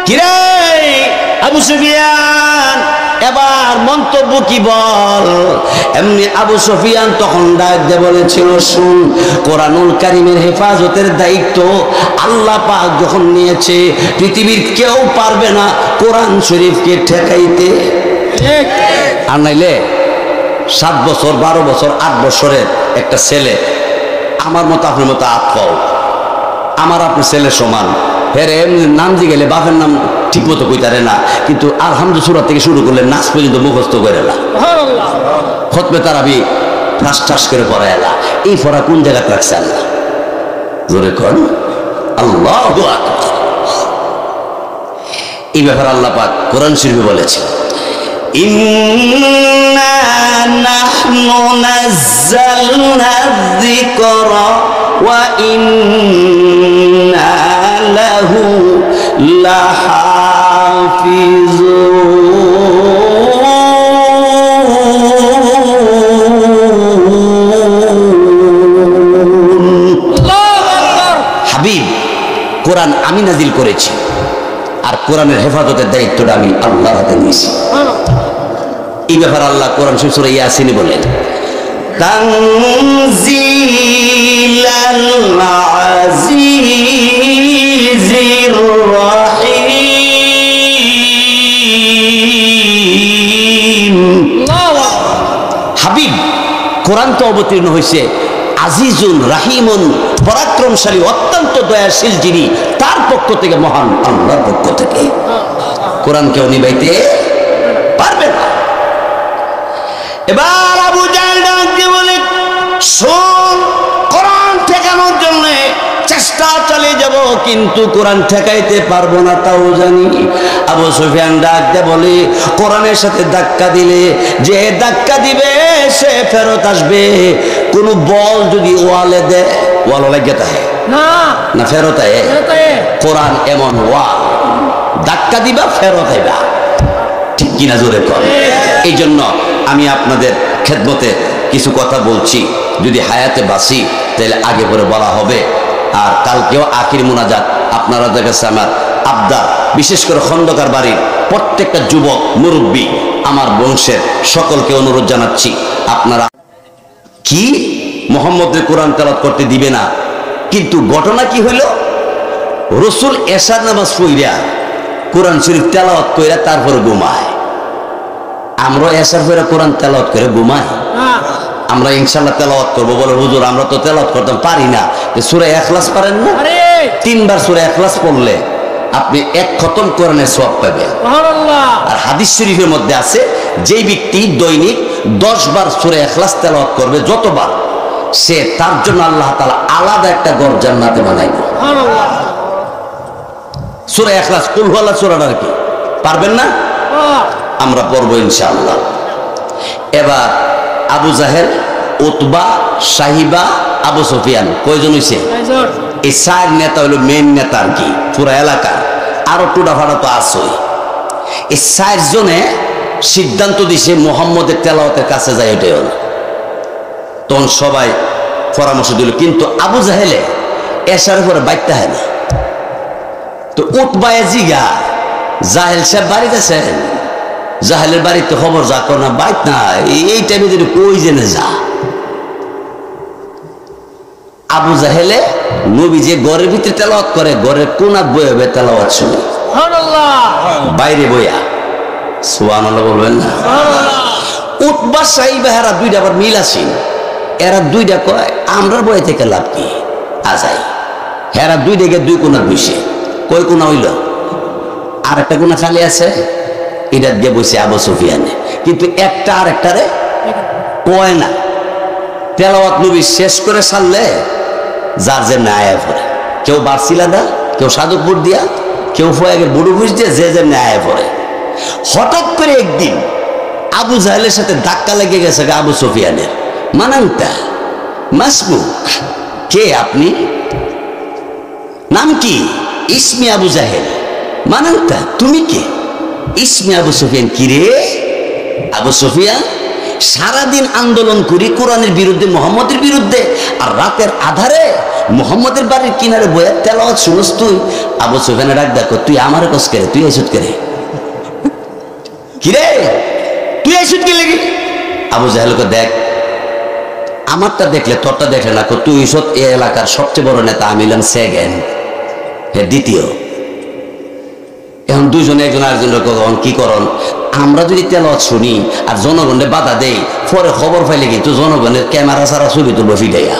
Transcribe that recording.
কিরে আবু সুফিয়ান এবার মন্তব্য কি বল। এমনি আবু সুফিয়ান তখন ডাক দিয়ে বলেছিল, শুন, কোরআনুল কারীমের হেফাজতের দায়িত্ব আল্লাহ পাক যখন নিয়েছে, পৃথিবীর কেউ পারবে না কোরআন শরীফকে ঠেকাইতে। আর নাইলে 7 বছর 12 বছর 8 বছরের একটা ছেলে আমার মতো আপনার মতো আত্মাও, আমার আপনার ছেলে সমান, ফের এমনি নাম দিয়ে গেলে বাপের নাম ঠিক মতো কইতারে না, কিন্তু আলহামদুলিল্লাহ সূরা থেকে শুরু করলে নাচ পর্যন্ত মুখস্থ করে না, খতমে তারাবি ঠাস ঠাস করে পড়া এলা। এই পড়া কোন জায়গায় রাখছে আল্লাহ? জোরে কোন আল্লাহু আকবার। এই ব্যাপারে আল্লাহ পাক কোরআন শরীফে বলেছে, ইন্না নাহনু নাযালনা যিকরা ওয়া ইন্না লাহু লাহাফিজুন। হাবিব, কোরআন আমি নাজিল করেছি, আর কোরআনের হেফাজতের দায়িত্বটা আমি আল্লাহর হাতে নিয়েছি। এই ব্যাপারে আল্লাহ কোরআন শরীফ সূরা ইয়াসিনে বলেন, তানজিলাল আজিজির রাহিম। হাবিব, কোরআন তো অবতীর্ণ হয়েছে আজিজুন রাহিমুন, পরাক্রমশালী অত্যন্ত দয়াশীল যিনি, তার পক্ষ থেকে, মহান আল্লাহর পক্ষ থেকে। কোরআন কেউ নিবাইতে পারবে না। এবার আবু জাহেল ডাক দিয়ে বলে, শোন, কোরআন ঠেকানোর জন্য চেষ্টা চালিয়ে যাব, কিন্তু কোরআন ঠেকাইতে পারবো না তাও জানি। আবু সুফিয়ান ডাক দিয়ে বলে, কোরআনের সাথে ধাক্কা দিলে যে ধাক্কা দিবে সে ফেরত আসবে। কোন বল যদি ওয়ালে দেয়, ওয়াল লাগে তাহে না ফেরত আয়। কোরআন এমন ওয়াল, ধাক্কা দিবা ফেরত আইবা, ঠিক কিনা জোরে কর। এই জন্য আমি আপনাদের খেদমতে কিছু কথা বলছি, যদি হায়াতে বাঁচি তাহলে আগে পরে বলা হবে। আর কালকেও আখির মুনাজাত আপনাদের কাছে আমার আবদার, বিশেষ করে খন্দকার বাড়ির প্রত্যেকটা যুবক মুরব্বী, আমার বংশের সকলকে অনুরোধ জানাচ্ছি, আপনারা কি মুহাম্মদের কোরআন তেলাওয়াত করতে দিবে না, কিন্তু ঘটনা কি হইল, রসুল এশার নামাজ পড়িয়া কোরআন শরীফ তেলাওয়াত কইরা তারপরে ঘুমায়। আমরা এশার পড়ে কোরআন তেলাওয়াত করে ঘুমাই? আমরা ইনশাআল্লাহ তেলাওয়াত করবো, বলে হুজুর আমরা তো তেলাওয়াত করতে পারি না। সূরা ইখলাস পারেন না? 3 বার সূরা ইখলাস পড়লে আপনি 1 খতম কোরআনের সওয়াব পাবেন। সুবহানাল্লাহ। আর হাদিস শরীফের মধ্যে আছে, যেই ব্যক্তি দৈনিক 10 বার সূরা ইখলাস তেলাওয়াত করবে, যতবার, সে তার জন্য আল্লাহ তাআলা আলাদা একটা ঘর জান্নাতে বানাইবে। সুবহানাল্লাহ। সূরা ইখলাস, কুল হুয়াল্লাহ সূরাটা কি পারবেন না? আমরা পড়বো ইনশাআল্লাহ। এবার আবু জাহেল, উতবা, সাহিবা, আবু সুফিয়ান কয়জন হইছে? এই 4 নেতা হইল মেন নেতা আর কি, পুরা এলাকার। আরো টুডা ফাড়া তো আসই। এই 4 জনে সিদ্ধান্ত দিছে মুহাম্মদের তেলাওয়াতের কাছে যায়, এটাই হলো। তখন সবাই পরামর্শ দিল, কিন্তু আবু জাহেলে এশার পরে বাইতে হয় না। তো উতবায়ে জিগা, জাহেল সাহেব বাড়িতে আছেন? জাহেলের বাড়িতে খবর যা কর না, বাইত না, এই টাইমে যদি কই জেনে যা। আবু জাহেলে নবী যে ঘরের ভিতরে তেলাওয়াত করে, ঘরের কোনাত বইয়া হবে তেলাওয়াত শুনে, বাইরে বইয়া। সুবহানাল্লাহ বলবেন না? উতবা সাহিবা হেরা দুইটা আবার মিল আছে, এরা দুইটা কয় আমরা বই থেকে লাভ কি, আজাই। হেরা 2 দিকে 2 কোনাত বসে, কয় কোনা হইল, আর একটা কোনা খালি আছে, এটা দিয়ে বসে আবু সুফিয়ানে, কিন্তু একটা আর একটারে কয় না। তেলাওয়াত নবী শেষ করে সারলে যার যে ন্যায় পড়ে, কেউ বারসিলাদা, কেউ সাধকপুর দিয়া, কেউ ফয়াগের বুড়ো ঘুষ দিয়ে, যে যে ন্যায় পড়ে। হঠাৎ করে একদিন আবু জাহেলের সাথে ধাক্কা লেগে গেছে আবু সুফিয়ানের। মানান্তা মাসমুক, কে আপনি? নাম কি? ইসমি আবু জাহেল। মানান্তা, তুমি কে? ইসমি আবু সুফিয়ান। কি রে আবু সুফিয়ান, সারাদিন আন্দোলন করি কোরআনের বিরুদ্ধে, মুহাম্মদের বিরুদ্ধে, আর রাতের আধারে মুহাম্মদের বাড়ির কিনারে বইয়া তেলাওয়াত শুনস তুই? আবু সুফিয়ান ডাক দেখো, তুই আমার কস করে, তুই এসুত করে কিরে, তুই এসুত কে লেগে? আবু জাহেলকে দেখ, আমারটা দেখলে তোরটা দেখলে না, তুই এই এলাকার সবচেয়ে বড় নেতা, আমি হলাম সেকেন্ড, দ্বিতীয়। এখন দুজনে একজন আরেকজনের কখন কি করন, আমরা যদি তেলাওয়াত শুনি আর জনগণের বাধা দেই, পরে খবর পাইলে কিন্তু জনগণের ক্যামেরা ছাড়া ছবি তুলবো ফিটাইয়া।